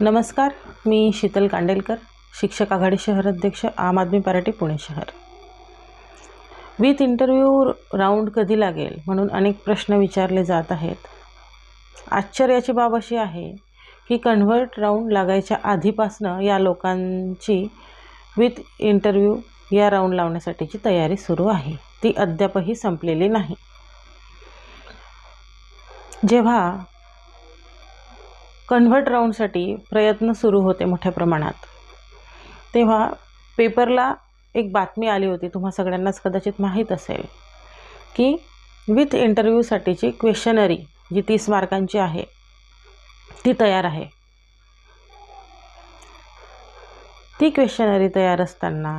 नमस्कार, मी शीतल कांडेलकर, शिक्षक आघाडी शहर अध्यक्ष, आम आदमी पार्टी पुणे शहर। विथ इंटरव्ह्यू राऊंड कधी लागेल म्हणून अनेक प्रश्न विचारले जात आहेत। आश्चर्याची बाब अशी आहे की कन्व्हर्ट राऊंड लागायच्या आधीपासून या लोकांची विथ इंटरव्ह्यू या राऊंड लावण्यासाठीची तयारी सुरू आहे, ती अद्यापही संपलेली नाही। जेव्हा कन्व्हर्ट राऊंडसाठी प्रयत्न सुरू होते मोठ्या प्रमाणात, तेव्हा पेपरला एक बातमी आली होती, तुम्हा सगळ्यांनाच कदाचित माहीत असेल की विथ इंटरव्ह्यूसाठीची क्वेश्चनरी जी 30 मार्कांची आहे ती तयार आहे। ती क्वेश्चनरी तयार असताना,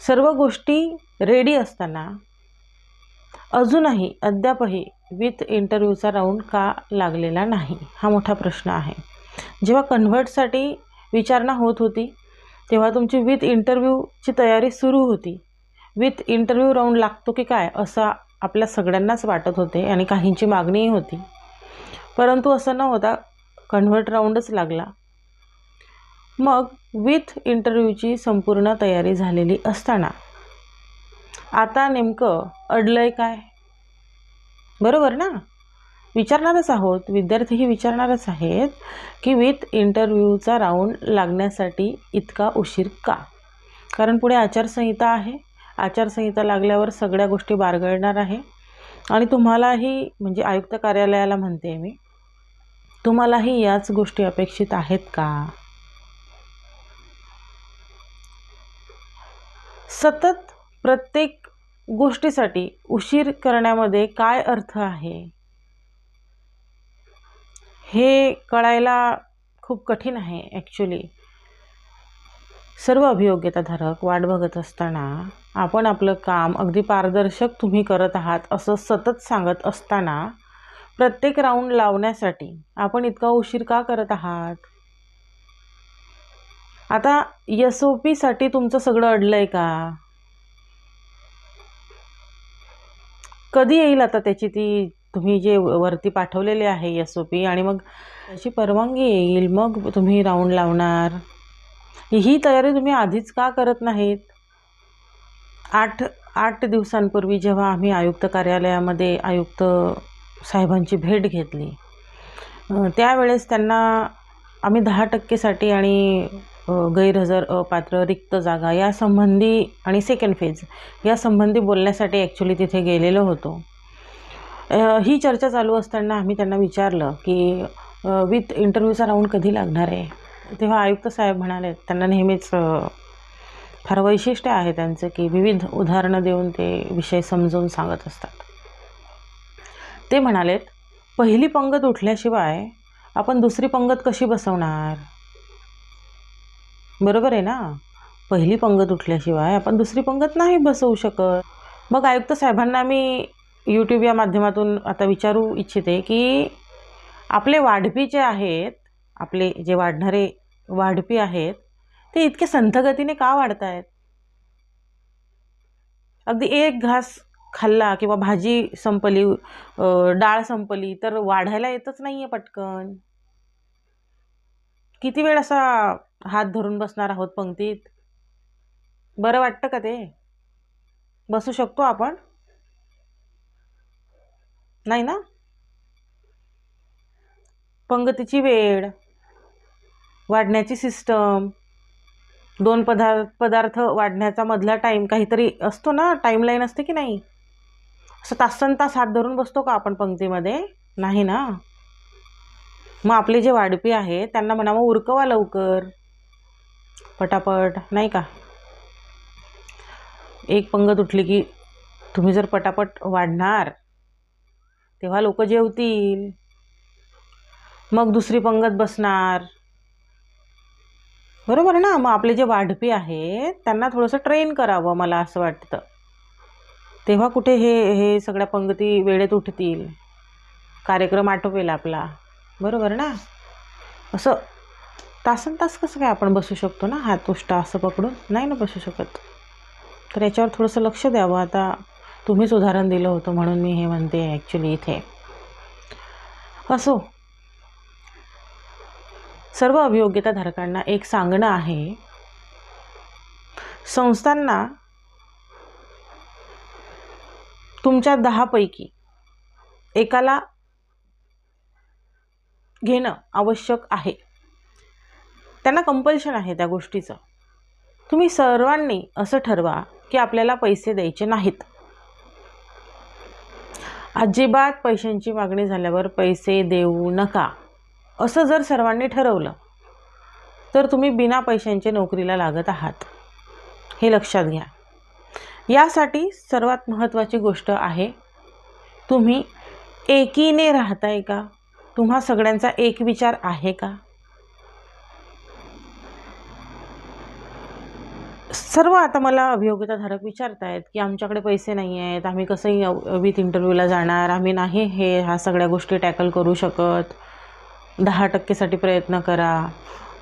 सर्व गोष्टी रेडी असताना अजूनही अद्यापही विथ इंटरव्ह्यूचा राऊंड का लागलेला नाही, हा मोठा प्रश्न आहे। जेव्हा कन्व्हर्टसाठी विचारणा होत होती तेव्हा तुमची विथ इंटरव्ह्यूची तयारी सुरू होती। विथ इंटरव्ह्यू राऊंड लागतो की काय असं आपल्या सगळ्यांनाच वाटत होते आणि काहींची मागणीही होती, परंतु असं न होता कन्व्हर्ट राऊंडच लागला। मग विथ इंटरव्ह्यूची संपूर्ण तयारी झालेली असताना आता नेमकं अडलंय काय? बरोबर ना? विचारणारच आहोत, विद्यार्थीही विचारणारच आहेत की विथ इंटरव्ह्यूचा राऊंड लागण्यासाठी इतका उशीर का? कारण पुढे आचारसंहिता आहे, आचारसंहिता लागल्यावर सगळ्या गोष्टी बारगळणार आहे आणि तुम्हालाही, म्हणजे आयुक्त कार्यालयाला म्हणते मी, तुम्हालाही याच गोष्टी अपेक्षित आहेत का? सतत प्रत्येक गोष्टीसाठी उशीर करण्यामध्ये काय अर्थ आहे हे कळायला खूप कठीण आहे ॲक्च्युली। सर्व अभियोग्यताधारक वाट बघत असताना, आपण आपलं काम अगदी पारदर्शक तुम्ही करत आहात असं सतत सांगत असताना, प्रत्येक राऊंड लावण्यासाठी आपण इतका उशीर का करत आहात? आता SOP साठी तुमचं सगळं अडलंय का? कधी येईल आता त्याची ती तुम्ही जे वरती पाठवलेले आहे SOP, आणि मग त्याची परवानगी येईल, मग तुम्ही राऊंड लावणार। ही तयारी तुम्ही आधीच का करत नाहीत? 8 दिवसांपूर्वी जेव्हा आम्ही आयुक्त कार्यालयामध्ये आयुक्त साहेबांची भेट घेतली, त्यावेळेस त्यांना आम्ही 10% साठी आणि गैरहजर, अपात्र, रिक्त जागा यासंबंधी आणि सेकंड फेज यासंबंधी बोलण्यासाठी ॲक्च्युली तिथे गेलेलो होतो। ही चर्चा चालू असताना आम्ही त्यांना विचारलं की विथ इंटरव्ह्यूचा राऊंड कधी लागणार आहे? तेव्हा आयुक्त साहेब म्हणाले, त्यांना नेहमीच फार वैशिष्ट्य आहे त्यांचं की विविध उदाहरणं देऊन ते विषय समजावून सांगत असतात। ते म्हणालेत, पहिली पंगत उठल्याशिवाय आपण दुसरी पंगत कशी बसवणार? बरोबर आहे ना? पहिली पंगत उठल्याशिवाय आपण दुसरी पंगत नाही बसवू शकत। मग आयुक्त साहेबांना मी YouTube या माध्यमातून आता विचारू इच्छिते की आपले वाढपी जे आहेत, आपले जे वाढणारे वाढपी आहेत, ते इतके संथ गतीने का वाढत आहेत? अगदी एक घास खाल्ला किंवा भाजी संपली, डाळ संपली तर वाढायला येतच नाही आहे पटकन। किती वेळ असा हात धरून बसणार आहोत पंक्तीत? बरं वाटतं का ते? बसू शकतो आपण? नाही ना? पंगतीची वेळ, वाढण्याची सिस्टम, 2 पदार्थ वाढण्याचा मधला टाईम काहीतरी असतो ना, टाईमलाईन असते की नाही? असं तासनतास हात धरून बसतो का आपण पंक्तीमध्ये? नाही ना? मग आपले जे वाढपी आहेत त्यांना म्हणावं, उरकवा लवकर, पटापट, नाही का? एक पंगत उठली की तुम्ही जर पटापट वाढणार तेव्हा लोक जेवतील, मग दुसरी पंगत बसणार, बरोबर ना? मग आपले जे वाढपी आहेत त्यांना थोडंसं ट्रेन करावं, मला असं वाटतं, तेव्हा कुठे हे सगळ्या पंगती वेळेत उठतील, कार्यक्रम आटोपेल आपला, बरोबर ना? असं तासनतास कसं काय आपण बसू शकतो ना, हात उष्टा असं पकडून? नाही ना बसू शकत। तर याच्यावर थोडंसं लक्ष द्यावं। आता तुम्हीच उदाहरण दिलं होतं म्हणून मी हे म्हणते ॲक्च्युली इथे। असो, सर्व अभियोग्यताधारकांना एक सांगणं आहे, संस्थांना तुमच्या 10 पैकी एकाला घेणं आवश्यक आहे. त्यांना कंपल्शन आहे त्या गोष्टीचं. तुम्ही सर्वांनी असं ठरवा की आपल्याला पैसे द्यायचे नाहीत. अजिबात पैशांची मागणी झाल्यावर पैसे देऊ नका असं जर सर्वांनी ठरवलं तर तुम्ही बिना पैशांचे नोकरीला लागत आहात, हे लक्षात घ्या. यासाठी सर्वात महत्त्वाची गोष्ट आहे, तुम्ही एकीने राहताय का? तुम्हा सगळ्यांचा एक विचार आहे का? सर्व आता मला अभियोग्यताधारक विचारतायत की आमच्याकडे पैसे नाही आहेत, आम्ही कसंही विथ इंटरव्ह्यूला जाणार, आम्ही नाही ह्या सगळ्या गोष्टी टॅकल करू शकत. 10% प्रयत्न करा,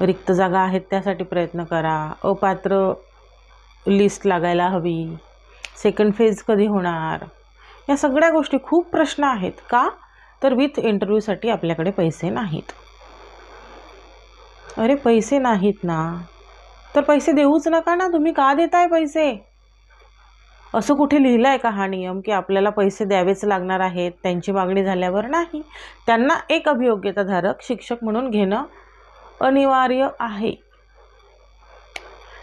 रिक्त जागा आहेत त्यासाठी प्रयत्न करा, अपात्र लिस्ट लागायला हवी, सेकंड फेज कधी होणार, या सगळ्या गोष्टी खूप प्रश्न आहेत. का तर विथ इंटरव्ह्यूसाठी आपल्याकडे पैसे नाहीत. अरे पैसे नाहीत ना, तर पैसे देऊच नका ना. तुम्ही का देताय पैसे? असं कुठे लिहिलं आहे का हा नियम की आपल्याला पैसे द्यावेच लागणार आहेत त्यांची मागणी झाल्यावर? नाही. त्यांना एक अभियोग्यताधारक शिक्षक म्हणून घेणं अनिवार्य आहे,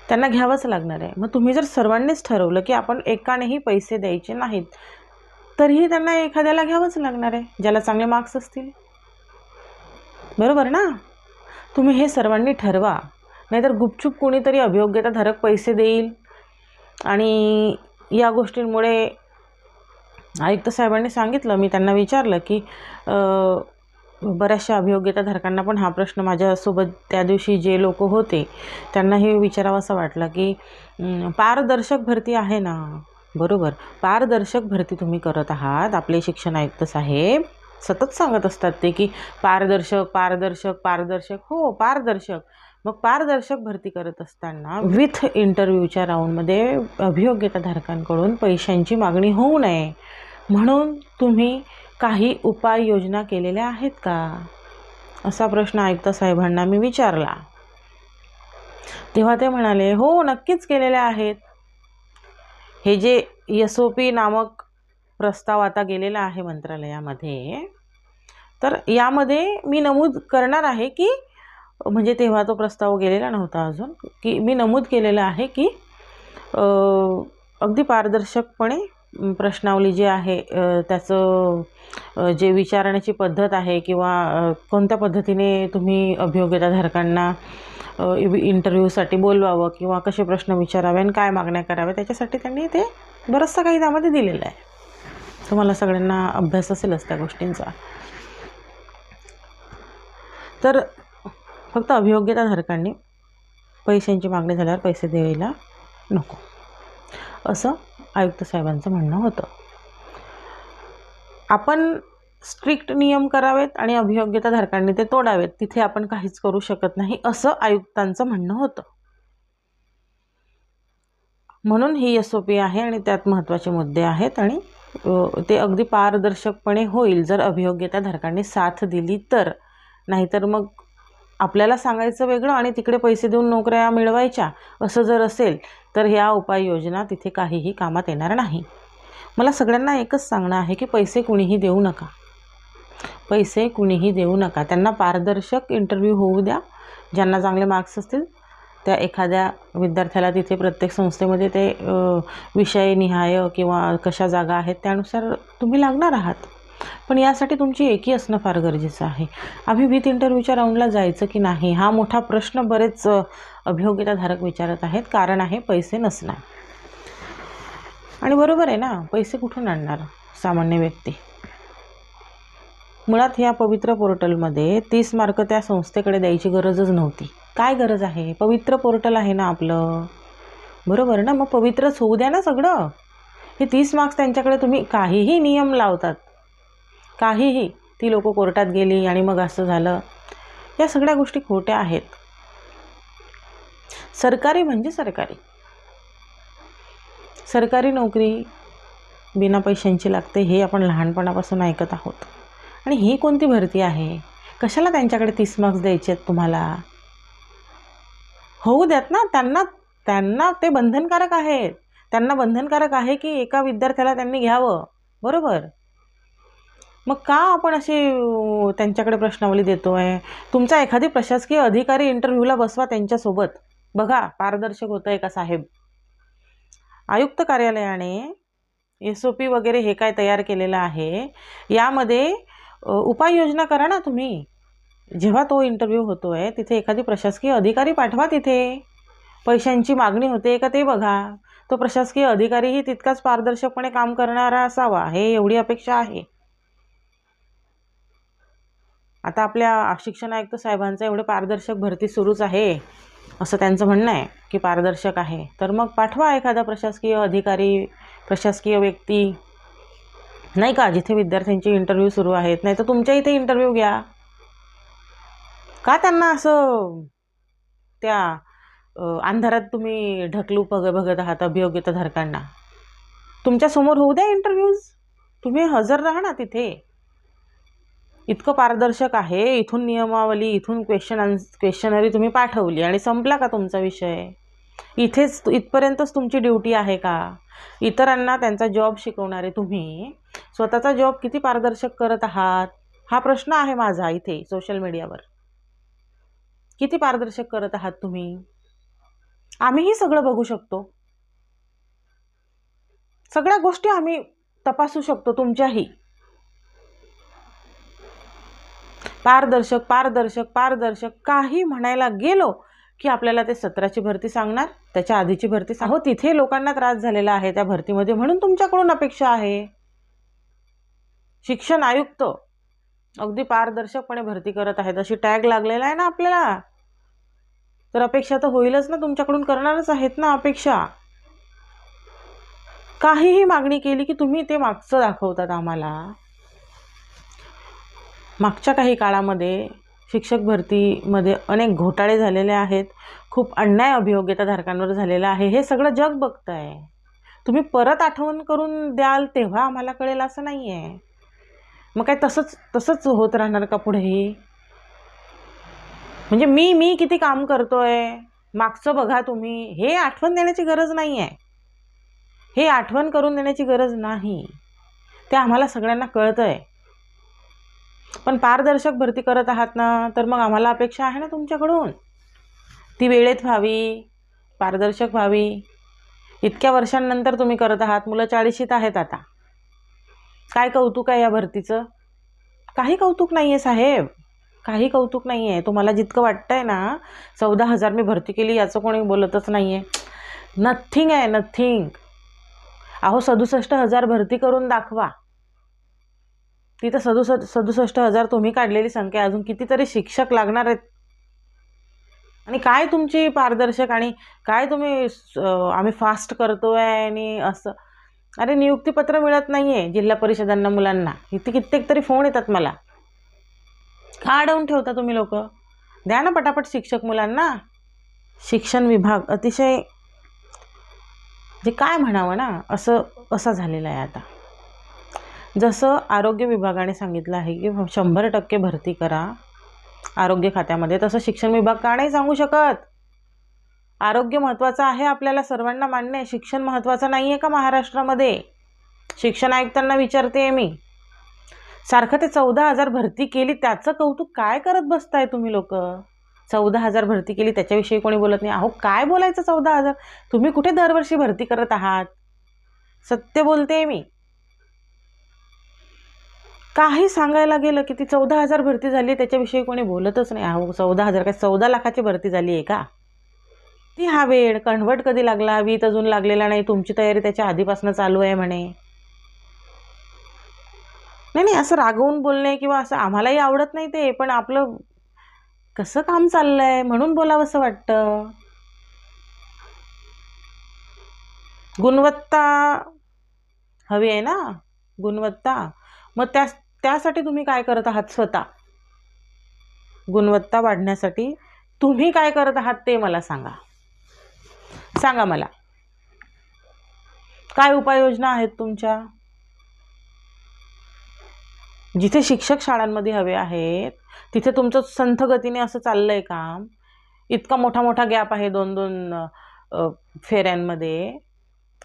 त्यांना घ्यावंच लागणार आहे. मग तुम्ही जर सर्वांनीच ठरवलं की आपण एकानेही पैसे द्यायचे नाहीत, तरीही त्यांना एखाद्याला घ्यावंच लागणार आहे ज्याला चांगले मार्क्स असतील. बरोबर ना? तुम्ही हे सर्वांनी ठरवा, नाहीतर गुपचूप कोणीतरी अभियोग्यताधारक पैसे देईल आणि या गोष्टींमुळे आयुक्त साहेबांनी सांगितलं, मी त्यांना विचारलं की बऱ्याचशा अभियोग्यताधारकांना पण हा प्रश्न माझ्यासोबत त्या दिवशी जे लोक होते त्यांनाही विचारावंसं वाटलं की पारदर्शक भरती आहे ना? बरोबर, पारदर्शक भरती तुम्ही करत आहात. आपले शिक्षण आयुक्त साहेब सतत सांगत असतात ते की पारदर्शक पारदर्शक पारदर्शक. हो पारदर्शक. मग पारदर्शक भरती करत असताना विथ इंटरव्ह्यूच्या राऊंडमध्ये अभियोग्यताधारकांकडून पैशांची मागणी होऊ नये म्हणून तुम्ही काही उपाययोजना केलेल्या आहेत का, असा प्रश्न आयुक्त साहेबांना मी विचारला. तेव्हा ते म्हणाले हो नक्कीच केलेल्या आहेत. हे जे SOP नामक प्रस्ताव आता गेलेला आहे मंत्रालयामध्ये, तर यामध्ये मी नमूद करणार आहे की, म्हणजे तेव्हा तो प्रस्ताव गेलेला नव्हता अजून, की मी नमूद केलेलं आहे की अगदी पारदर्शकपणे प्रश्नावली जी आहे त्याचं जे विचारण्याची पद्धत आहे किंवा कोणत्या पद्धतीने तुम्ही अभियोग्यताधारकांना इंटरव्ह्यूसाठी बोलवावं किंवा कसे प्रश्न विचारावे आणि काय मागण्या कराव्या, त्याच्यासाठी त्यांनी ते बरंचसं काही त्यामध्ये दिलेलं आहे. तुम्हाला सगळ्यांना अभ्यास असेलच त्या गोष्टींचा. तर फक्त अभियोग्यताधारकांनी पैशांची मागणी झाल्यावर पैसे द्यायला नको, असं आयुक्त साहेबांचं म्हणणं होतं. आपण स्ट्रिक्ट नियम करावेत आणि अभियोग्यताधारकांनी ते तोडावेत, तिथे आपण काहीच करू शकत नाही, असं आयुक्तांचं म्हणणं होतं. म्हणून ही SOP आहे आणि त्यात महत्त्वाचे मुद्दे आहेत आणि ते अगदी पारदर्शकपणे होईल जर अभियोग्यताधारकांनी साथ दिली तर. नाहीतर मग आपल्याला सांगायचं वेगळं आणि तिकडे पैसे देऊन नोकऱ्या मिळवायच्या असं जर असेल तर ह्या उपाययोजना तिथे काहीही कामात येणार नाही. मला सगळ्यांना एकच सांगणं आहे की पैसे कुणीही देऊ नका, पैसे कुणीही देऊ नका. त्यांना पारदर्शक इंटरव्ह्यू होऊ द्या. ज्यांना चांगले मार्क्स असतील त्या एखाद्या विद्यार्थ्याला तिथे प्रत्येक संस्थेमध्ये ते विषयनिहाय किंवा कशा जागा आहेत त्यानुसार तुम्ही लागणार आहात. पण यासाठी तुमची एकी असणं फार गरजेचं आहे. आम्ही विथ इंटरव्ह्यूच्या राऊंडला जायचं की नाही हा मोठा प्रश्न बरेच अभियोग्यताधारक विचारत आहेत. कारण आहे पैसे नसणार. आणि बरोबर आहे ना, पैसे कुठून आणणार सामान्य व्यक्ती? मुळात या पवित्र पोर्टलमध्ये 30 मार्क त्या संस्थेकडे द्यायची गरजच नव्हती. काय गरज आहे? पवित्र पोर्टल आहे ना आपलं, बरोबर ना? मग पवित्रच होऊ द्या ना सगळं. हे 30 मार्क्स त्यांच्याकडे तुम्ही काहीही नियम लावतात, काहीही, ती लोक कोर्टात गेली आणि मग असं झालं, या सगळ्या गोष्टी खोट्या आहेत. सरकारी म्हणजे सरकारी, सरकारी नोकरी बिना पैशांची लागते हे आपण लहानपणापासून ऐकत आहोत. आणि ही कोणती भरती आहे? कशाला त्यांच्याकडे 30 मार्क्स द्यायचे आहेत तुम्हाला? होऊ द्यात ना, त्यांना ते बंधनकारक आहेत. त्यांना बंधनकारक आहे की एका विद्यार्थ्याला त्यांनी घ्यावं, बरोबर? मग का आपण अशी त्यांच्याकडे प्रश्नावली देतोय? तुमचा एखादी प्रशासकीय अधिकारी इंटरव्ह्यूला बसवा त्यांच्यासोबत, बघा पारदर्शक होतंय का साहेब. आयुक्त कार्यालयाने SOP वगैरे हे काय तयार केलेलं आहे, यामध्ये उपाययोजना करा ना तुम्ही. जेव्हा तो इंटरव्ह्यू होतोय तिथे एखादी प्रशासकीय अधिकारी पाठवा. तिथे पैशांची मागणी होते का ते बघा. तो प्रशासकीय अधिकारीही तितकाच पारदर्शकपणे काम करणारा असावा, हे एवढी अपेक्षा आहे. आता आपल्या शिक्षण आयुक्त साहेबांचं एवढे पारदर्शक भरती सुरूच आहे असं त्यांचं म्हणणं आहे की पारदर्शक आहे, तर मग पाठवा एखादा प्रशासकीय अधिकारी, प्रशासकीय व्यक्ती, नाही का, जिथे विद्यार्थ्यांचे इंटरव्ह्यू सुरू आहेत. नाही तर तुमच्या इथे इंटरव्ह्यू घ्या. का त्यांना असं त्या अंधारात तुम्ही ढकलू बघत आहात अभियोग्यताधारकांना? तुमच्यासमोर होऊ द्या इंटरव्ह्यूज, तुम्ही हजर राहा ना तिथे. इतकं पारदर्शक आहे, इथून नियमावली, इथून क्वेश्चनरी तुम्ही पाठवली आणि संपला का तुमचा विषय? इथपर्यंतच तुमची ड्युटी आहे का? इतरांना त्यांचा जॉब शिकवणारे तुम्ही स्वतःचा जॉब किती पारदर्शक करत आहात, हा प्रश्न आहे माझा इथे सोशल मीडियावर. किती पारदर्शक करत आहात तुम्ही? आम्हीही सगळं बघू शकतो, सगळ्या गोष्टी आम्ही तपासू शकतो तुमच्याही. पारदर्शक पारदर्शक पारदर्शक काही म्हणायला गेलो की आपल्याला ते 17ची भरती सांगणार, त्याच्या आधीची भरती सांगो. तिथे लोकांना त्रास झालेला आहे त्या भरतीमध्ये, म्हणून तुमच्याकडून अपेक्षा आहे. शिक्षण आयुक्त अगदी पारदर्शकपणे भरती करत आहेत अशी टॅग लागलेला आहे ना आपल्याला, तर अपेक्षा तर होईलच ना, तुमच्याकडून करणारच आहेत ना अपेक्षा. काहीही मागणी केली की तुम्ही ते मागचं दाखवतात आम्हाला. मागच्या काही काळामध्ये शिक्षक भरतीमध्ये अनेक घोटाळे झालेले आहेत, खूप अन्याय अभियोग्यताधारकांवर झालेला आहे, हे सगळं जग बघतं आहे. तुम्ही परत आठवण करून द्याल तेव्हा आम्हाला कळेल असं नाही आहे. मग काय तसंच होत राहणार का पुढेही? म्हणजे मी किती काम करतोय मागचं बघा तुम्ही, हे आठवण देण्याची गरज नाही आहे. हे आठवण करून देण्याची गरज नाही, ते आम्हाला सगळ्यांना कळतं आहे. पण पारदर्शक भरती करत आहात ना, तर मग आम्हाला अपेक्षा आहे ना तुमच्याकडून, ती वेळेत व्हावी, पारदर्शक व्हावी. इतक्या वर्षांनंतर तुम्ही करत आहात, मुलं 40शीत आहेत आता. काय कौतुक आहे या भरतीचं? काही कौतुक नाही आहे साहेब, काही कौतुक नाही आहे. तुम्हाला जितकं वाटतं आहे ना 14,000 मी भरती केली याचं कोणी बोलतच नाही आहे. नथिंग आहे, नथिंग. अहो 67,000 भरती करून दाखवा. तिथं 67,000 तुम्ही काढलेली संख्या, अजून कितीतरी शिक्षक लागणार आहेत. आणि काय तुमची पारदर्शक, आणि काय तुम्ही आम्ही फास्ट करतोय आणि असं. अरे नियुक्तीपत्र मिळत नाही आहे जिल्हा परिषदांना मुलांना, इथे कित्येक तरी फोन येतात मला. का अडवून ठेवता तुम्ही लोक? द्या ना पटापट शिक्षक मुलांना. शिक्षण विभाग अतिशय जे काय म्हणावं ना, असं झालेलं आहे आता. जसं आरोग्य विभागाने सांगितलं आहे की 100% भरती करा आरोग्य खात्यामध्ये, तसं शिक्षण विभाग का नाही सांगू शकत? आरोग्य महत्त्वाचं आहे, आपल्याला सर्वांना मान्य आहे. शिक्षण महत्त्वाचं नाही आहे का महाराष्ट्रामध्ये? शिक्षण आयुक्तांना विचारते मी. सारखं ते 14,000 भरती केली त्याचं कौतुक काय करत बसताय तुम्ही लोक? 14,000 भरती केली त्याच्याविषयी कोणी बोलत नाही. अहो काय बोलायचं 14,000? तुम्ही कुठे दरवर्षी भरती करत आहात? सत्य बोलते मी. काही सांगायला गेलं की ती 14,000 भरती झाली त्याच्याविषयी कोणी बोलतच नाही. अहो 14,000 काय 14 लाखाची भरती झाली आहे का? ती हा वेळ कन्व्हर्ट कधी लागला? वीत अजून लागलेला नाही, तुमची तयारी त्याच्या आधीपासून चालू आहे म्हणे. नाही असं रागवून बोलणे किंवा असं आम्हालाही आवडत नाही ते, पण आपलं कसं काम चाललंय म्हणून बोलावंसं वाटतं. गुणवत्ता हवी आहे ना, गुणवत्ता. मग त्यासाठी तुम्ही काय करत आहात? स्वतः गुणवत्ता वाढण्यासाठी तुम्ही काय करत आहात ते मला सांगा मला. काय उपाययोजना आहेत तुमच्या? जिथे शिक्षक शाळांमध्ये हवे आहेत तिथे तुमचं संथ गतीने असं चाललंय काम. इतका मोठा मोठा गॅप आहे 2-2 फेऱ्यांमध्ये.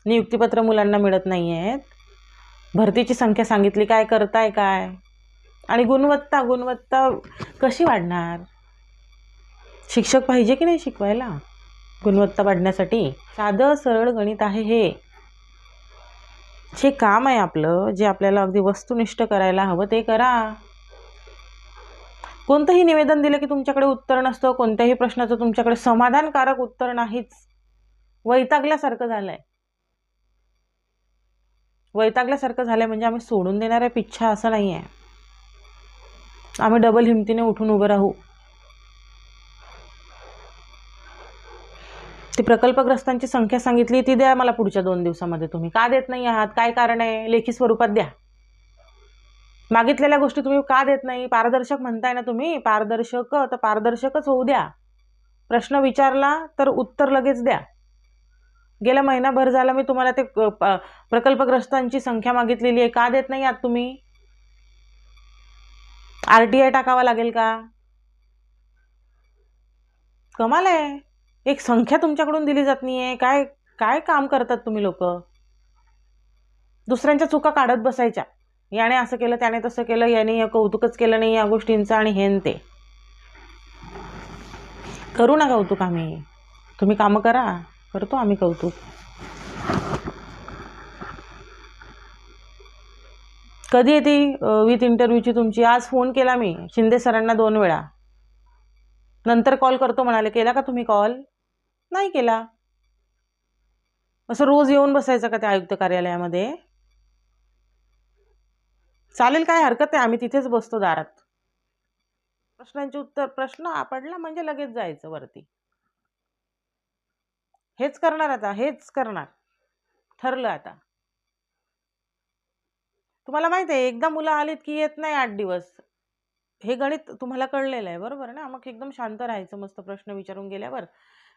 नियुक्तीपत्र मुलांना मिळत नाही आहेत. भरतीची संख्या सांगितली, काय करताय काय? आणि गुणवत्ता कशी वाढणार? शिक्षक पाहिजे की नाही शिकवायला गुणवत्ता वाढण्यासाठी? साधं सरळ गणित आहे हे काम आहे आपलं. जे आपल्याला अगदी वस्तुनिष्ठ करायला हवं ते करा. कोणतंही निवेदन दिलं की तुमच्याकडे उत्तर नसतं. कोणत्याही प्रश्नाचं तुमच्याकडे समाधानकारक उत्तर नाहीच. वैतागल्यासारखं झालंय. वैतागल्यासारखं झालंय म्हणजे आम्ही सोडून देणाऱ्या पिच्छा असं नाही आहे. आम्ही डबल हिमतीने उठून उभं राहू. ती प्रकल्पग्रस्तांची संख्या सांगितली ती द्या मला पुढच्या 2 दिवसामध्ये. तुम्ही का देत नाही आहात? काय कारण आहे? लेखी स्वरूपात द्या. मागितलेल्या गोष्टी तुम्ही का देत नाही? पारदर्शक म्हणताय ना तुम्ही. पारदर्शक तर पारदर्शकच होऊ द्या. प्रश्न विचारला तर उत्तर लगेच द्या. गेला महिनाभर झाला मी तुम्हाला ते प्रकल्पग्रस्तांची संख्या मागितलेली आहे. का देत नाही आहात तुम्ही? RTI टाकावा लागेल का? कमाल आहे. एक संख्या तुमच्याकडून दिली जात नाहीये. काय काय काम करतात तुम्ही लोक? दुसऱ्यांच्या चुका काढत बसायच्या. याने असं केलं, त्याने तसं केलं, याने कौतुकच केलं नाही या गोष्टींचं आणि हेन ते. करू ना कौतुक आम्ही. तुम्ही कामं करा, करतो आम्ही कौतुक. कधी येते विथ इंटरव्ह्यूची तुमची? आज फोन केला मी शिंदे सरांना 2 वेळा. नंतर कॉल करतो म्हणाले. केला का तुम्ही कॉल? नाही केला. असं रोज येऊन बसायचं का त्या आयुक्त कार्यालयामध्ये? चालेल, काय हरकत आहे. आम्ही तिथेच बसतो दारात. प्रश्नांचे उत्तर, प्रश्न पडला म्हणजे लगेच जायचं वरती. हेच करणार आता, हेच करणार. ठरलं आता. तुम्हाला माहिती आहे एकदा मुलं आलीत की येत नाही 8 दिवस. हे गणित तुम्हाला कळलेलं आहे बरोबर ना? मग एकदम शांत राहायचं मस्त प्रश्न विचारून गेल्यावर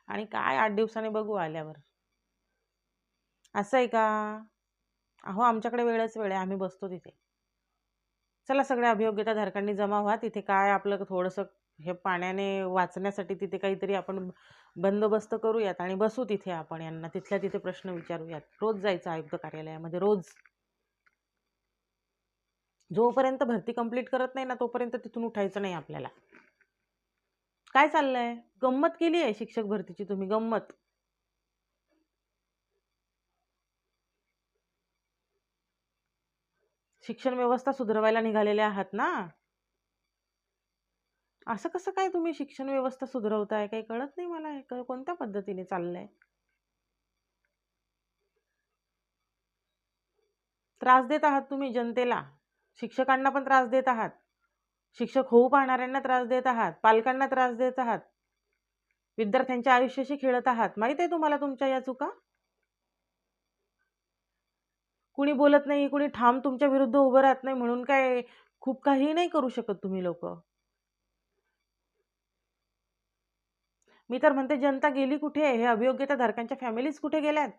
आणि काय 8 दिवसांनी बघू आल्यावर. असं आहे का? अहो आमच्याकडे वेळच वेळ आहे. आम्ही बसतो तिथे. चला सगळ्या अभियोग्यताधारकांनी जमा व्हा. तिथे काय आपलं थोडंसं हे पाण्याने वाचण्यासाठी तिथे काहीतरी आपण बंदोबस्त करूयात आणि बसू तिथे आपण यांना तिथल्या तिथे प्रश्न विचारूयात. रोज जायचं आयुक्त कार्यालयामध्ये, रोज. जोपर्यंत भरती कंप्लीट करत नाही ना तोपर्यंत तिथून उठायचं नाही आपल्याला. काय चाललंय? गंमत केली आहे शिक्षक भरतीची तुम्ही, गंमत. शिक्षण व्यवस्था सुधारवायला निघालेले आहात ना? असं कसं काय तुम्ही शिक्षण व्यवस्था सुधारवताय? काही कळत नाही मला. हे कोणत्या पद्धतीने चाललंय? त्रास देत आहात तुम्ही जनतेला. शिक्षकांना पण त्रास देत आहात. शिक्षक होऊ पाहणाऱ्यांना त्रास देत आहात. पालकांना त्रास देत आहात. विद्यार्थ्यांच्या आयुष्याशी खेळत आहात. माहित आहे तुम्हाला तुमच्या या चुका? कुणी बोलत नाही, कुणी ठाम तुमच्या विरुद्ध उभं राहत नाही म्हणून काय खूप काही नाही करू शकत तुम्ही लोक. मी तर म्हणते जनता गेली कुठे? हे अभियोग्यताधारकांच्या फॅमिलीज कुठे गेल्यात?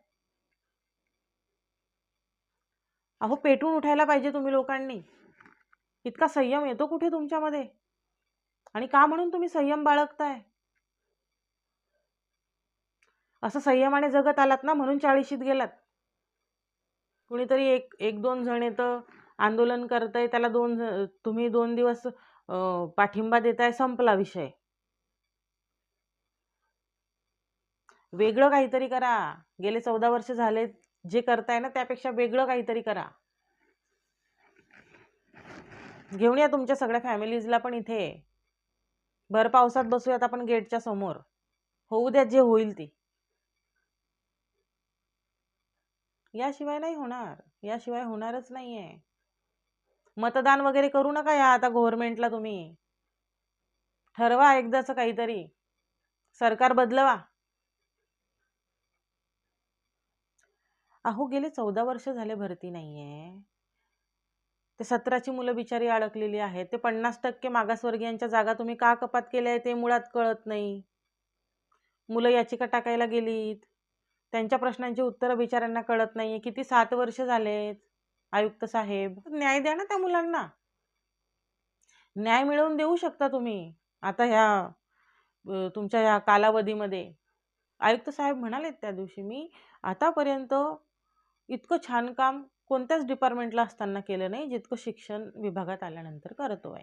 अहो पेटून उठायला पाहिजे तुम्ही लोकांनी. इतका संयम येतो कुठे तुमच्यामध्ये? आणि का म्हणून तुम्ही संयम बाळगताय? असं संयमाने जगत आलात ना म्हणून 40शीत गेलात. कुणीतरी एक 2 जण येतं आंदोलन करतंय, त्याला तुम्ही 2 दिवस पाठिंबा देताय, संपला विषय. वेगळं काहीतरी करा. गेले 14 वर्ष झाले जे करताय ना त्यापेक्षा वेगळं काहीतरी करा. घेऊन या तुमच्या सगळ्या फॅमिलीजला पण इथे. भर पावसात बसूयात आपण गेटच्या समोर. होऊ द्या जे होईल ते. याशिवाय नाही होणार. याशिवाय होणारच नाहीये. मतदान वगैरे करू नका या आता गव्हर्नमेंटला तुम्ही. ठरवा एकदाच काहीतरी. सरकार बदलवा. अहो गेले 14 वर्ष झाले भरती नाहीये. ते 17ची मुलं बिचारी अडकलेली आहेत. ते 50% मागासवर्गीयांच्या जागा तुम्ही का कपात केल्या ते मुळात कळत नाही. मुलं याचिका टाकायला गेलीत. त्यांच्या प्रश्नांची उत्तरं बिचाऱ्यांना कळत नाहीये. किती 7 वर्ष झालेत आयुक्त साहेब. न्याय द्या ना त्या मुलांना. न्याय मिळवून देऊ शकता तुम्ही. आता ह्या तुमच्या ह्या कालावधीमध्ये आयुक्त साहेब म्हणालेत त्या दिवशी, मी आतापर्यंत इतकं छान काम कोणत्याच डिपार्टमेंटला असताना केलं नाही जितकं शिक्षण विभागात आल्यानंतर करतोय.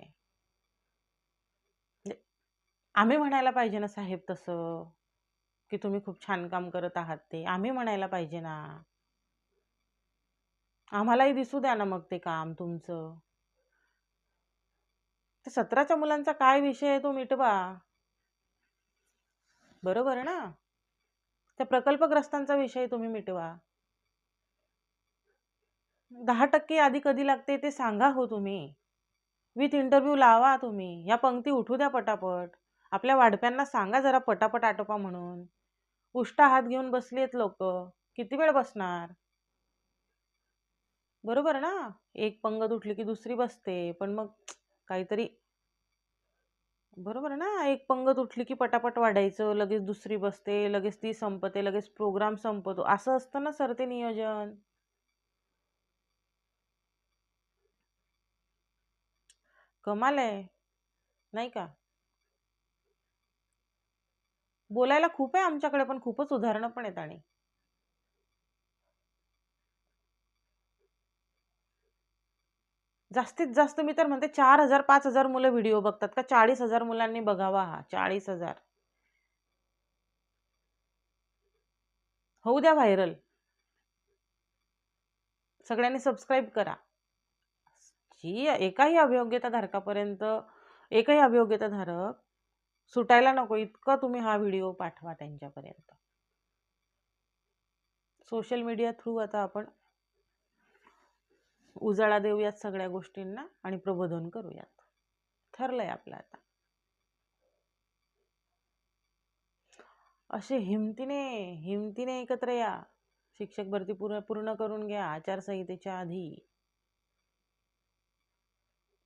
म्हणजे आम्ही म्हणायला पाहिजे ना साहेब तसं, की तुम्ही खूप छान काम करत आहात. ते आम्ही म्हणायला पाहिजे ना. आम्हालाही दिसू द्या ना मग ते काम तुमचं. ते 17च्या मुलांचा काय विषय आहे तो मिटवा. बरोबर ना. त्या प्रकल्पग्रस्तांचा विषय तुम्ही मिटवा. 10% यादी कधी लागते ते सांगा हो तुम्ही. विथ इंटरव्ह्यू लावा तुम्ही. या पंक्ती उठू द्या पटापट. आपल्या वाढप्यांना सांगा जरा पटापट आटोपा म्हणून. उष्टा हात घेऊन बसलेत लोक. किती वेळ बसणार? बरोबर ना. एक पंगत उठली की दुसरी बसते, पण मग काहीतरी बरोबर ना. एक पंगत उठली की पटापट वाढायचं, लगेच दुसरी बसते, लगेच ती संपते, लगेच प्रोग्राम संपतो. असं असतं ना सर ते नियोजन. कमाल आहे नाही का. बोलायला खूप आहे आमच्याकडे, पण खूपच उदाहरणं पण आहेत. आणि जास्तीत जास्त मी तर म्हणते 4,000 5,000 मुलं व्हिडिओ बघतात का? 40,000 मुलांनी बघावा हा. 40,000 होऊ द्या व्हायरल. सगळ्यांनी सबस्क्राईब करा. जी एकही अभियोग्यताधारकापर्यंत एकही अभियोग्यताधारक सुटायला नको इतका तुम्ही हा व्हिडिओ पाठवा त्यांच्यापर्यंत. सोशल मीडिया थ्रू आता आपण उजाळा देऊयात सगळ्या गोष्टींना आणि प्रबोधन करूयात. ठरलंय आपलं आता. असे हिमतीने एकत्र या. शिक्षक भरती पूर्ण करून घ्या आचारसंहितेच्या आधी.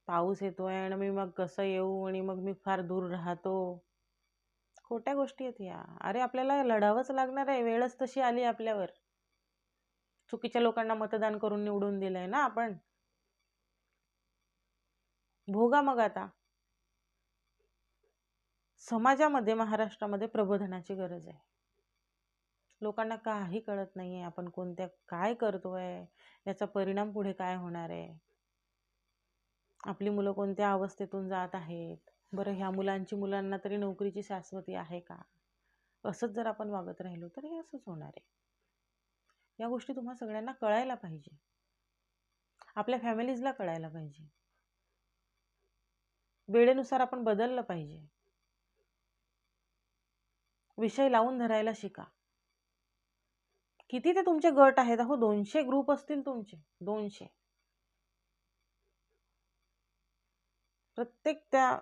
पाऊस येतोय आणि मी मग कसं येऊ आणि मग मी फार दूर राहतो. खोट्या गोष्टी आहेत या. अरे आपल्याला लढावंच लागणार आहे. वेळच तशी आली आपल्यावर. चुकीच्या लोकांना मतदान करून निवडून दिलंय ना आपण. भोगा मग आता. समाजामध्ये महाराष्ट्रामध्ये प्रबोधनाची गरज आहे. लोकांना काही कळत नाहीये आपण काय करतोय, याचा परिणाम पुढे काय होणार आहे, आपली मुलं कोणत्या अवस्थेतून जात आहेत. बरं ह्या मुलांना तरी नोकरीची शाश्वती आहे का? असंच जर आपण वागत राहिलो तर हे असंच होणार आहे. या गोष्टी तुम्हा सगळ्यांना कळायला पाहिजे. आपल्या फॅमिलीजला कळायला पाहिजे. वेळेनुसार आपण बदललं पाहिजे. विषय लावून धरायला शिका. किती ते तुमचे गट आहेत? अहो 200 ग्रुप असतील तुमचे. 200. प्रत्येक त्या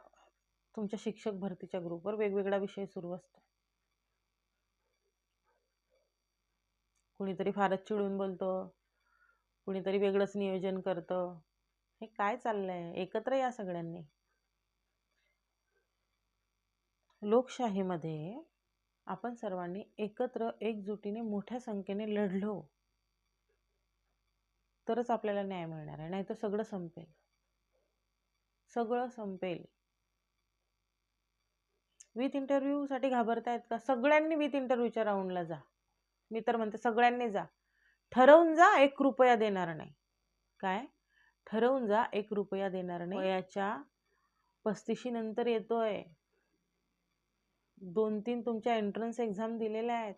तुमच्या शिक्षक भरतीच्या ग्रुपवर वेगवेगळा विषय सुरू असतो. कुणीतरी फारच चिडून बोलतं, कुणीतरी वेगळंच नियोजन करतं. हे काय चाललंय? एकत्र या सगळ्यांनी. लोकशाहीमध्ये आपण सर्वांनी एकत्र एकजुटीने मोठ्या संख्येने लढलो तरच आपल्याला न्याय मिळणार आहे. नाहीतर सगळं संपेल. सगळं संपेल. विथ इंटरव्ह्यूसाठी घाबरतायत का? सगळ्यांनी विथ इंटरव्ह्यूच्या राऊंडला जा. मी तर म्हणते सगळ्यांनी जा. ठरवून जा 1 रुपया देणार नाही. काय? ठरवून जा 1 रुपया देणार नाही. वयाच्या 35 नंतर येतोय. 2-3 तुमच्या एंट्रन्स एक्झाम दिलेल्या आहेत.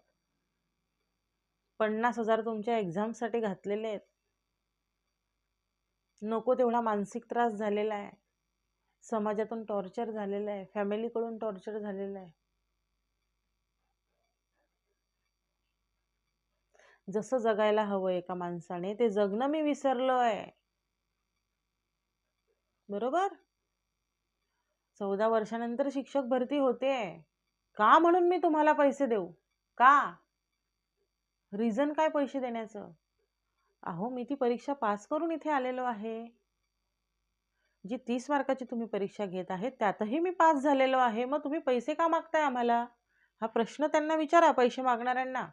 50,000 तुमच्या एक्झामसाठी घातलेले आहेत. नको तेवढा मानसिक त्रास झालेला आहे. समाजातून टॉर्चर झालेलं आहे. फॅमिलीकडून टॉर्चर झालेलं आहे. जसं जगायला हवं एका माणसाने ते जगणं मी विसरलोय. बरोबर? 14 वर्षानंतर शिक्षक भरती होते. का म्हणून मी तुम्हाला पैसे देऊ? का? रिझन काय पैसे देण्याचं? अहो मी ती परीक्षा पास करून इथे आलेलो आहे. जी 30 मार्काची तुम्ही परीक्षा घेत आहे त्यातही मी पास झालेलो आहे. मग तुम्ही पैसे का मागताय आम्हाला? हा प्रश्न त्यांना विचारा, पैसे मागणाऱ्यांना.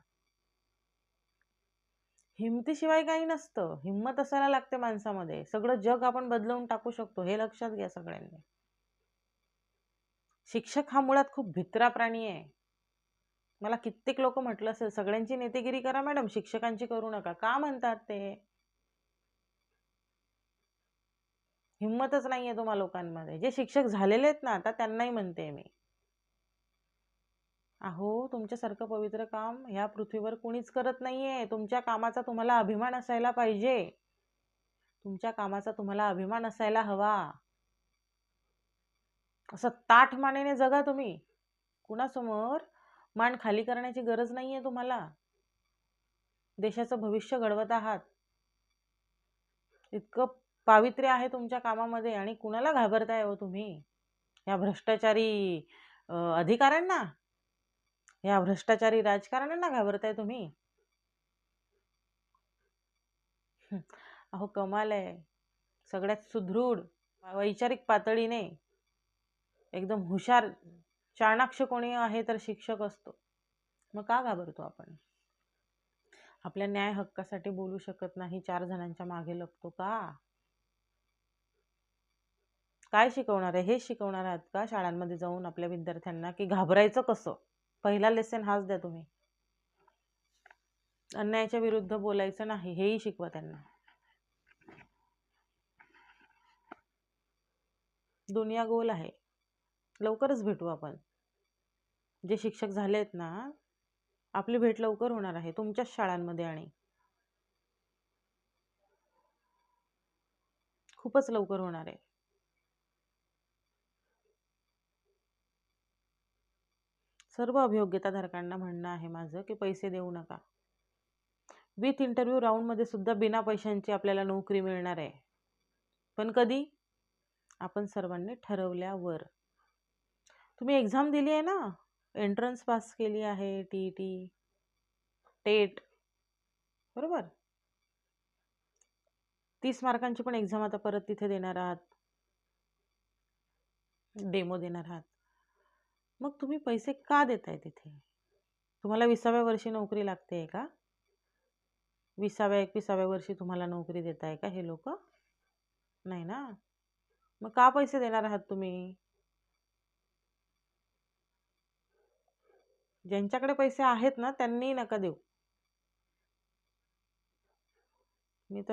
हिमतीशिवाय काही नसतं. हिंमत असायला लागते माणसामध्ये. सगळं जग आपण बदलवून टाकू शकतो हे लक्षात घ्या सगळ्यांनी. शिक्षक हा मुळात खूप भित्रा प्राणी आहे. मला कित्येक लोक म्हटलं असेल, सगळ्यांची नेतेगिरी करा मॅडम, शिक्षकांची करू नका. का म्हणतात ते? हिंमतच नाहीये तुम्हा लोकांमध्ये. जे शिक्षक झालेले आहेत ना आता, त्यांनाही म्हणते मी, अहो तुमच्यासारखं पवित्र काम ह्या पृथ्वीवर कुणीच करत नाहीये. तुमच्या कामाचा तुम्हाला अभिमान असायला पाहिजे. तुमच्या कामाचा तुम्हाला अभिमान असायला हवा. असं ताठ मानेने जगा तुम्ही. कुणासमोर मान खाली करण्याची गरज नाहीये तुम्हाला. देशाचं भविष्य घडवत आहात. इतकं पावित्र्य आहे तुमच्या कामामध्ये आणि कुणाला घाबरताय हो तुम्ही? या भ्रष्टाचारी अधिकाऱ्यांना, या भ्रष्टाचारी राजकारण्यांना घाबरताय तुम्ही? अहो कमाल आहे. सगळ्यात सुदृढ वैचारिक पातळीने एकदम हुशार चाणाक्ष कोणी आहे तर शिक्षक असतो. मग का घाबरतो आपण? आपल्या न्याय हक्कासाठी बोलू शकत नाही, 4 जणांच्या मागे लागतो का? काय शिकवणार आहे? हे शिकवणार आहात का शाळांमध्ये जाऊन आपल्या विद्यार्थ्यांना, की घाबरायचं कसं? पहिला लेसन हाच द्या तुम्ही. अन्यायाच्या विरुद्ध बोलायचं नाही, हेही शिकवा त्यांना. दुनिया गोल आहे. लवकरच भेटू आपण. जे शिक्षक झाले आहेत ना, आपली भेट लवकर होणार आहे तुमच्याच शाळांमध्ये आणि खूपच लवकर होणार आहे. सर्व अभियोग्यताधारकांना म्हणणं आहे माझं, की पैसे देऊ नका. विथ इंटरव्ह्यू राऊंडमध्ये सुद्धा बिना पैशांची आपल्याला नोकरी मिळणार आहे. पण कधी? आपण सर्वांनी ठरवल्यावर. तुम्ही एक्झाम दिली आहे ना, एंट्रन्स पास केली आहे, TET, टेट, बरोबर? 30 मार्कांची पण एक्झाम आता परत तिथे देणार आहात, डेमो देणार आहात. मग तुम्ही पैसे का देताय तिथे? तुम्हाला 20व्या वर्षी नोकरी लागते का? 20व्या-21व्या वर्षी तुम्हाला नोकरी देताय का हे लोक? नाही ना. मग का पैसे देणार आहात तुम्ही? ज्यांच्याकडे पैसे आहेत ना, त्यांनी नका देऊ.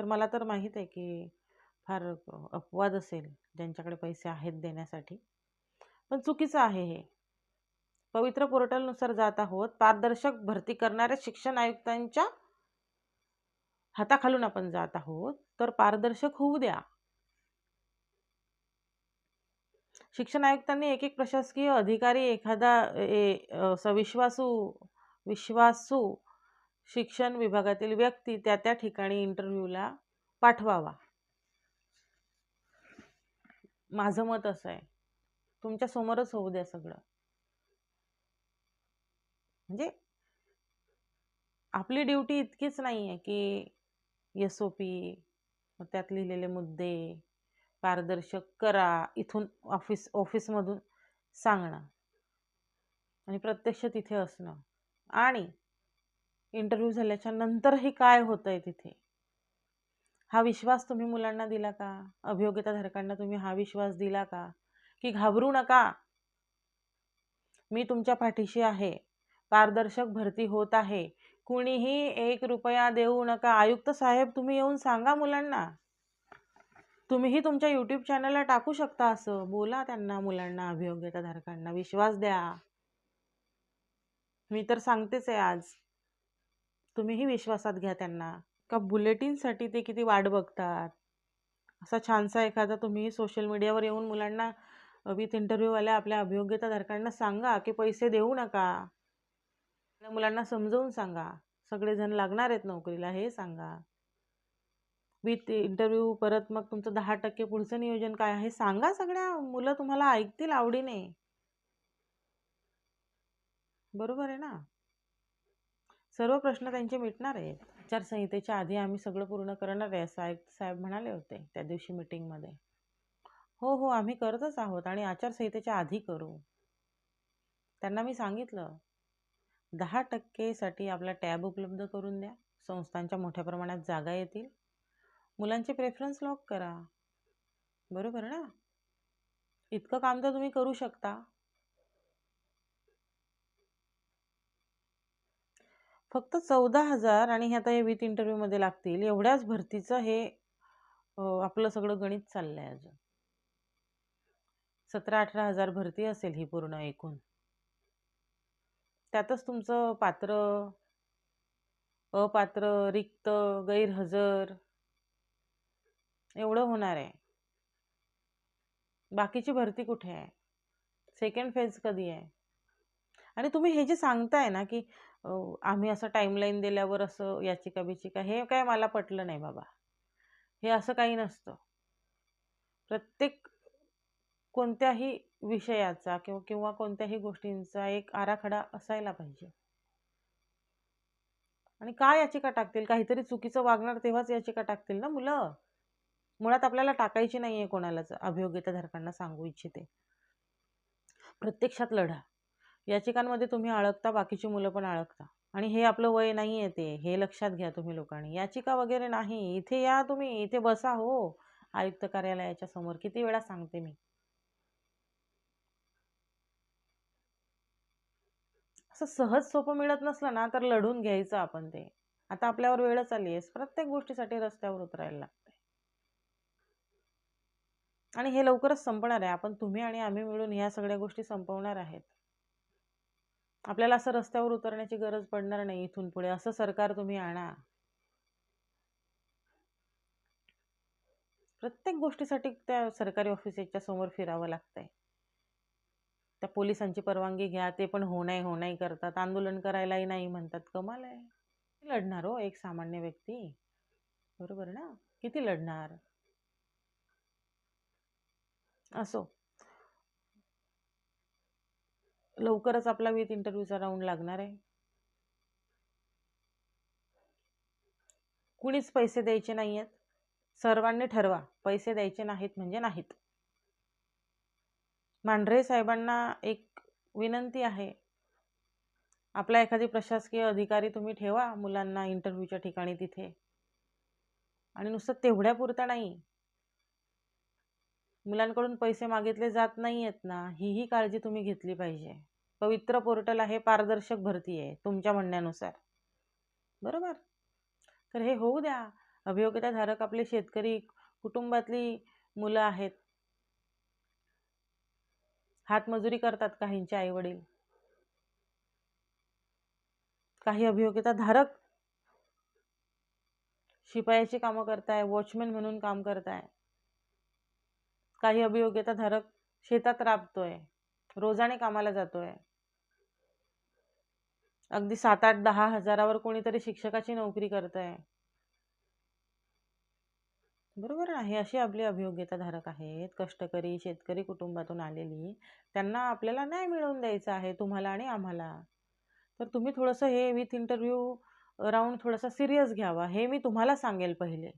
मला तर माहीत आहे की फार अपवाद असेल ज्यांच्याकडे पैसे आहेत देण्यासाठी, पण चुकीचं आहे हे. पवित्र पोर्टलनुसार जात आहोत. पारदर्शक भरती करणाऱ्या शिक्षण आयुक्तांच्या हाताखालून आपण जात आहोत, तर पारदर्शक होऊ द्या. शिक्षण आयुक्तांनी एक एक प्रशासकीय अधिकारी एखादा विश्वासू शिक्षण विभागातील व्यक्ती त्या ठिकाणी इंटरव्ह्यूला पाठवावा. माझं मत असं आहे, तुमच्या समोरच होऊ द्या सगळं. म्हणजे आपली ड्युटी इतकीच नाही आहे की SOP, त्यात लिहिलेले मुद्दे पारदर्शक करा, इथून ऑफिसमधून सांगणं आणि प्रत्यक्ष तिथे असणं, आणि इंटरव्ह्यू झाल्याच्या नंतरही काय होतंय तिथे, हा विश्वास तुम्ही मुलांना दिला का? अभियोग्यताधारकांना तुम्ही हा विश्वास दिला का, की घाबरू नका, मी तुमच्या पाठीशी आहे, पारदर्शक भरती होत आहे, कुणीही 1 रुपया देऊ नका. आयुक्त साहेब तुम्ही येऊन सांगा मुलांना. तुम्हीही तुमच्या YouTube चॅनलला टाकू शकता, असं बोला त्यांना, मुलांना, अभियोग्यताधारकांना विश्वास द्या. मी तर सांगतेच आहे आज, तुम्हीही विश्वासात घ्या त्यांना. का बुलेटिनसाठी ते किती वाट बघतात. असा छानसा एखादा तुम्ही सोशल मीडियावर येऊन मुलांना विथ इंटरव्ह्यूवाल्या आपल्या अभियोग्यताधारकांना सांगा की पैसे देऊ नका. मुलांना समजावून सांगा, सगळेजण लागणार आहेत नोकरीला हे सांगा. विथ इंटरव्ह्यू परत मग तुमचं 10% पुढचं नियोजन काय आहे सांगा. सगळ्या मुलं तुम्हाला ऐकतील आवडीने. बरोबर आहे ना? सर्व प्रश्न त्यांचे मिटणार आहेत. आचारसंहितेच्या आधी आम्ही सगळं पूर्ण करणार आहे असं आयुक्त साहेब म्हणाले होते त्या दिवशी मीटिंगमध्ये. हो आम्ही करतच आहोत आणि आचारसंहितेच्या आधी करू. त्यांना मी सांगितलं 10% साठी आपला टॅब उपलब्ध करून द्या, संस्थांच्या मोठ्या प्रमाणात जागा येतील, मुलांचे प्रेफरन्स लॉक करा. बरोबर ना? इतकं काम तर तुम्ही करू शकता. फक्त 14,000 आणि हे आता हे विथ इंटरव्ह्यूमध्ये लागतील एवढ्याच भरतीचं हे आपलं सगळं गणित चाललंय. अजून 17-18 हजार भरती असेल ही पूर्ण एकूण. त्यातच तुमचं पात्र, अपात्र, रिक्त, गैरहजर एवढं होणार आहे. बाकीची भरती कुठे आहे? सेकंड फेज कधी आहे? आणि तुम्ही हे जे सांगताय ना की आम्ही असं टाईमलाईन दिल्यावर असं याचिका बिचिका, हे काय मला पटलं नाही बाबा. हे असं काही नसतं. प्रत्येक कोणत्याही विषयाचा किंवा कोणत्याही गोष्टींचा एक आराखडा असायला पाहिजे. आणि काय याचिका टाकतील? काहीतरी चुकीचं वागणार तेव्हाच याचिका टाकतील ना मुलं. मुळात आपल्याला टाकायची नाहीये कोणालाच, अभियोग्यताधारकांना सांगू इच्छिते. प्रत्यक्षात लढा. याचिकांमध्ये तुम्ही अडकता, बाकीची मुलं पण अडकता. आणि हे आपलं वय नाही आहे ते, हे लक्षात घ्या तुम्ही लोकांनी. याचिका वगैरे नाही, इथे या तुम्ही, इथे बसा हो आयुक्त कार्यालयाच्या समोर. किती वेळा सांगते मी. असं सहज सोपं मिळत नसलं ना तर लढून घ्यायचं आपण ते. आता आपल्यावर वेळच आली आहे, प्रत्येक गोष्टीसाठी रस्त्यावर उतरायला लागतंय. आणि हे लवकरच संपणार आहे. आपण तुम्ही आणि आम्ही मिळून ह्या सगळ्या गोष्टी संपवणार आहेत. आपल्याला असं रस्त्यावर उतरण्याची गरज पडणार नाही इथून पुढे. असं सरकार तुम्ही आणा. प्रत्येक गोष्टीसाठी त्या सरकारी ऑफिसच्या समोर फिरावं लागतंय. त्या पोलिसांची परवानगी घ्या, ते पण हो नाही करतात. आंदोलन करायलाही नाही म्हणतात. कमाल आहे. लढणार हो एक सामान्य व्यक्ती, बरोबर ना? किती लढणार? असो, लवकरच आपला विथ इंटरव्ह्यूचा राऊंड लागणार आहे. कुणीच पैसे द्यायचे नाहीयेत. सर्वांनी ठरवा, पैसे द्यायचे नाहीत म्हणजे नाहीत. मांढरे साहेबांना एक विनंती आहे, आपला एखादी प्रशासकीय अधिकारी तुम्ही ठेवा मुलांना इंटरव्ह्यूच्या ठिकाणी तिथे. आणि नुसतं तेवढ्यापुरता नाही, मुलांकडून पैसे मागितले जात नाही आहेत ना, ही काळजी तुम्ही घेतली पाहिजे. पवित्र पोर्टल आहे, पारदर्शक भरती आहे तुमच्या म्हणण्यानुसार, बरोबर? तर हे होऊ द्या. अभियोग्यताधारक आपले शेतकरी कुटुंबातली मुलं आहेत. हातमजुरी करतात काहींचे आईवडील. काही अभियोग्यताधारक शिपायाची कामं करताय, वॉचमॅन म्हणून काम करताय. काही अभियोग्यताधारक शेतात राबतोय, रोजाने कामाला जातोय. अगदी 7-8-10 हजारावर कोणीतरी शिक्षकाची नोकरी करतंय, बरोबर आहे. अशी आपली अभियोग्यताधारक आहेत, कष्टकरी शेतकरी कुटुंबातून आलेली. त्यांना आपल्याला न्याय मिळवून द्यायचा आहे, तुम्हाला आणि आम्हाला. तर तुम्ही थोडंसं हे विथ इंटरव्ह्यू राऊंड थोडासा सिरियस घ्यावा, हे मी तुम्हाला सांगेल पहिले.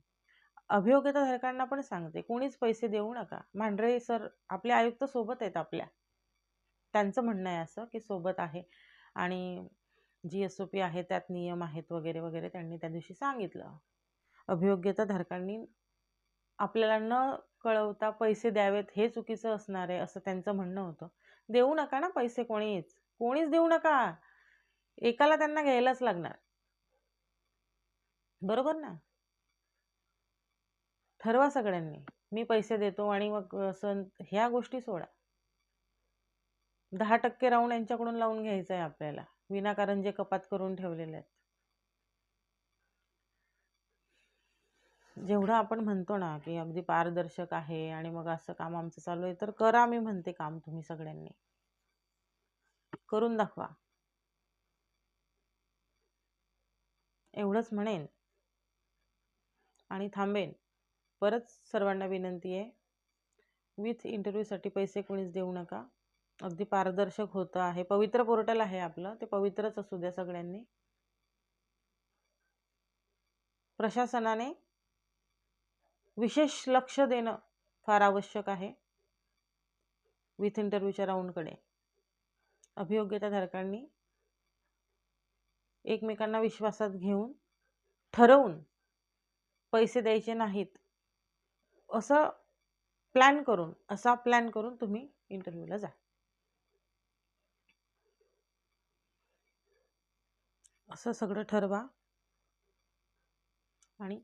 अभियोग्यताधारकांना पण सांगते, कोणीच पैसे देऊ नका. मांढरे सर आपले आयुक्त सोबत आहेत आपल्या. त्यांचं म्हणणं आहे असं की सोबत आहे आणि GSOP आहे, त्यात नियम आहेत वगैरे वगैरे, त्यांनी त्या दिवशी सांगितलं. अभियोग्यताधारकांनी आपल्याला न कळवता पैसे द्यावेत हे चुकीचं असणार आहे असं त्यांचं म्हणणं होतं. देऊ नका ना पैसे, कोणीच देऊ नका. एकाला त्यांना घ्यायलाच लागणार, बरोबर ना? ठरवा सगळ्यांनी, मी पैसे देतो आणि मग असं ह्या गोष्टी सोडा. 10% राऊंड यांच्याकडून लावून घ्यायचं आहे आपल्याला, विनाकारण जे कपात करून ठेवलेले आहेत. जेवढं आपण म्हणतो ना की अगदी पारदर्शक आहे आणि मग असं काम आमचं चालू आहे, तर करा. मी म्हणते काम तुम्ही सगळ्यांनी करून दाखवा, एवढंच म्हणेन आणि थांबेन. परत सर्वांना विनंती आहे, विथ इंटरव्ह्यूसाठी पैसे कोणीच देऊ नका. अगदी पारदर्शक होतं आहे, पवित्र पोर्टल आहे आपलं, ते पवित्रच असू द्या सगळ्यांनी. प्रशासनाने विशेष लक्ष देणं फार आवश्यक आहे विथ इंटरव्ह्यूच्या राऊंडकडे. अभियोग्यताधारकांनी एकमेकांना विश्वासात घेऊन ठरवून पैसे द्यायचे नाहीत असं प्लॅन करून तुम्ही इंटरव्ह्यूला जा. असं सगळं ठरवा आणि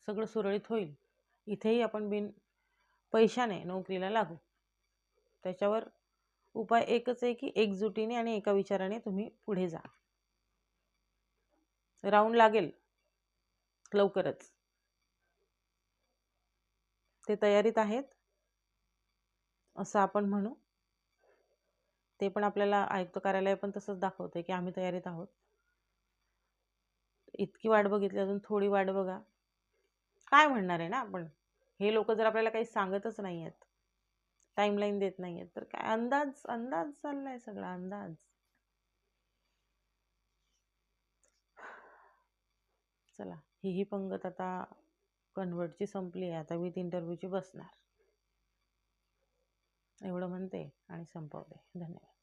सगळं सुरळीत होईल. इथेही आपण बिन पैशाने नोकरीला लागू. त्याच्यावर उपाय एकच आहे की एकजुटीने आणि एका विचाराने तुम्ही पुढे जा. राऊंड लागेल लवकरच. ते तयारीत आहेत असं आपण म्हणू. ते पण आपल्याला आयुक्त कार्यालय पण तसंच दाखवते की आम्ही तयारीत आहोत. इतकी वाट बघितली, अजून थोडी वाट बघा. काय म्हणणार आहे ना आपण? हे लोक जर आपल्याला काही सांगतच नाही आहेत, टाईमलाईन देत नाही आहेत, तर काय अंदाज अंदाज चाललाय सगळा अंदाज. चला, ही पंगत आता कन्व्हर्टची संपली आहे. आता विथ इंटरव्ह्यूची बसणार. एवढं म्हणते आणि संपवते. धन्यवाद.